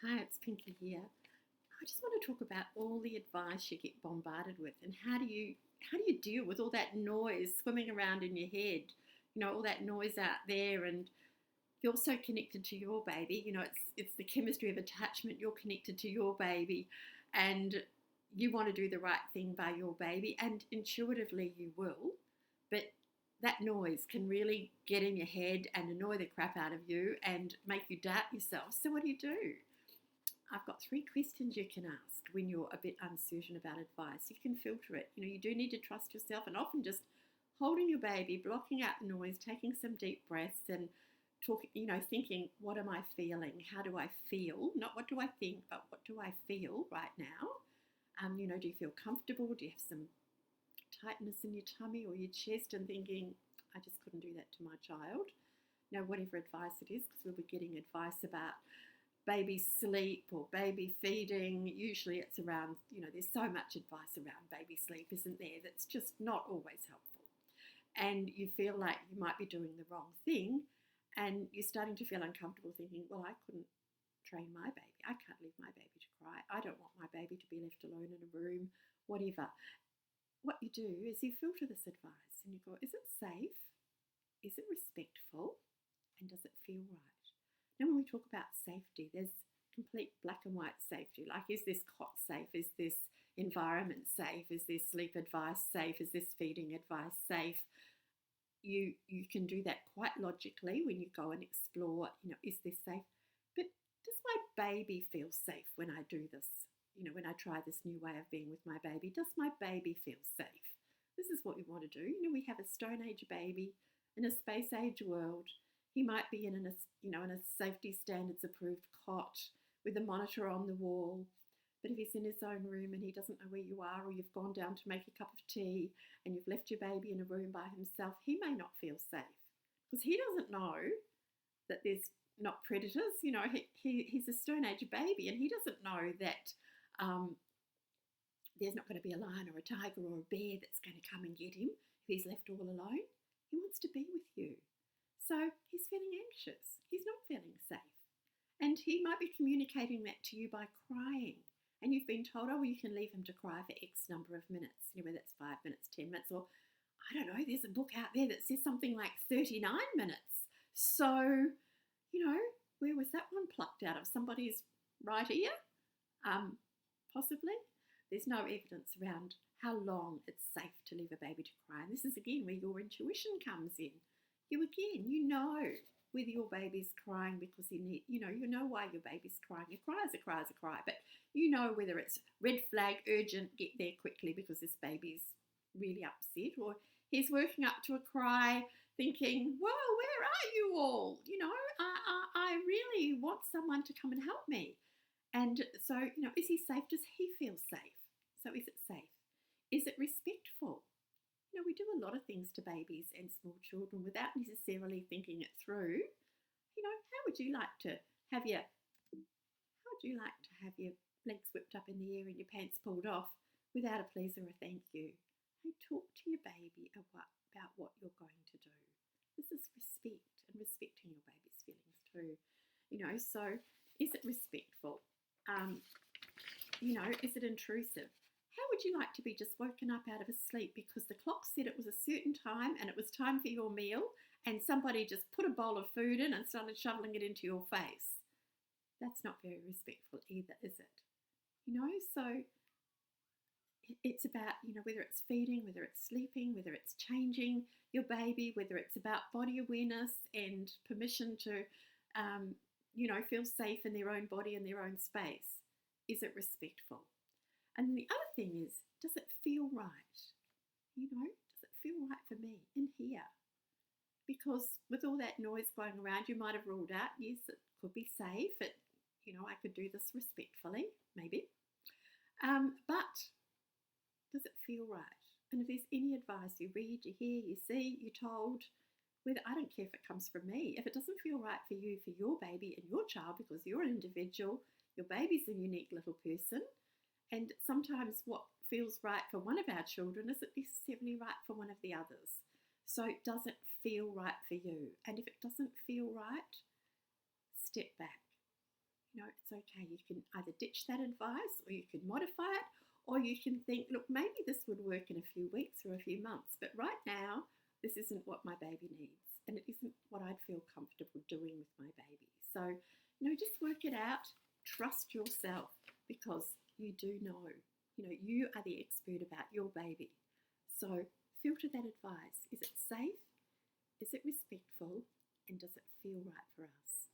Hi, it's Pinky here. I just want to talk about all the advice you get bombarded with and how do you deal with all that noise swimming around in your head? All that noise out there, and you're so connected to your baby. It's the chemistry of attachment. You're connected to your baby, and you want to do the right thing by your baby, and intuitively you will. But that noise can really get in your head and annoy the crap out of you and make you doubt yourself. So what do? I've got three questions you can ask when you're a bit uncertain about advice. You can filter it. You do need to trust yourself, and often just holding your baby, blocking out the noise, taking some deep breaths, and talking, thinking, what am I feeling? How do I feel? Not what do I think, but what do I feel right now? Do you feel comfortable? Do you have some tightness in your tummy or your chest and thinking, I just couldn't do that to my child? Whatever advice it is, because we'll be getting advice about baby sleep or baby feeding. Usually it's around, there's so much advice around baby sleep, isn't there, that's just not always helpful. And you feel like you might be doing the wrong thing, and you're starting to feel uncomfortable thinking, well, I couldn't train my baby. I can't leave my baby to cry. I don't want my baby to be left alone in a room, whatever. What you do is you filter this advice and you go, is it safe? Is it respectful? And does it feel right? Now, when we talk about safety, there's complete black and white safety. Like, is this cot safe? Is this environment safe? Is this sleep advice safe? Is this feeding advice safe? You can do that quite logically when you go and explore, is this safe? But does my baby feel safe when I do this? When I try this new way of being with my baby, does my baby feel safe? This is what we want to do. We have a Stone Age baby in a space age world. He might be in a safety standards approved cot with a monitor on the wall. But if he's in his own room and he doesn't know where you are, or you've gone down to make a cup of tea and you've left your baby in a room by himself, he may not feel safe because he doesn't know that there's not predators. He's a Stone Age baby, and he doesn't know that there's not going to be a lion or a tiger or a bear that's going to come and get him if he's left all alone. He wants to be with you. So he's feeling anxious. He's not feeling safe. And he might be communicating that to you by crying. And you've been told, oh, well, you can leave him to cry for X number of minutes, whether it's 5 minutes, 10 minutes, or I don't know, there's a book out there that says something like 39 minutes. So, where was that one plucked out of? Somebody's right ear? Possibly. There's no evidence around how long it's safe to leave a baby to cry. And this is, again, where your intuition comes in. You know whether your baby's crying because you know why your baby's crying. A cry is a cry is a cry, but you know whether it's red flag, urgent, get there quickly because this baby's really upset, or he's working up to a cry thinking, whoa, where are you all? I really want someone to come and help me. And so, is he safe? Does he feel safe? So is it safe? Is it respectful? We do a lot of things to babies and small children without necessarily thinking it through. How would you like to have your legs whipped up in the air and your pants pulled off without a please or a thank you? Hey, talk to your baby about what you're going to do. This is respect, and respecting your baby's feelings too. So is it respectful? Is it intrusive? How would you like to be just woken up out of a sleep because the clock said it was a certain time and it was time for your meal, and somebody just put a bowl of food in and started shoveling it into your face? That's not very respectful either, is it? So it's about, whether it's feeding, whether it's sleeping, whether it's changing your baby, whether it's about body awareness and permission to, feel safe in their own body and their own space. Is it respectful? And the other thing is, does it feel right? Does it feel right for me in here? Because with all that noise going around, you might have ruled out, yes, it could be safe. I could do this respectfully, maybe. But does it feel right? And if there's any advice you read, you hear, you see, you're told, I don't care if it comes from me, if it doesn't feel right for you, for your baby and your child, because you're an individual, your baby's a unique little person, and sometimes what feels right for one of our children isn't necessarily right for one of the others. So does it feel right for you? And if it doesn't feel right, step back. It's okay. You can either ditch that advice or you can modify it, or you can think, look, maybe this would work in a few weeks or a few months, but right now, this isn't what my baby needs, and it isn't what I'd feel comfortable doing with my baby. So, just work it out, trust yourself, because you do know, you are the expert about your baby. So, filter that advice. Is it safe? Is it respectful? And does it feel right for us?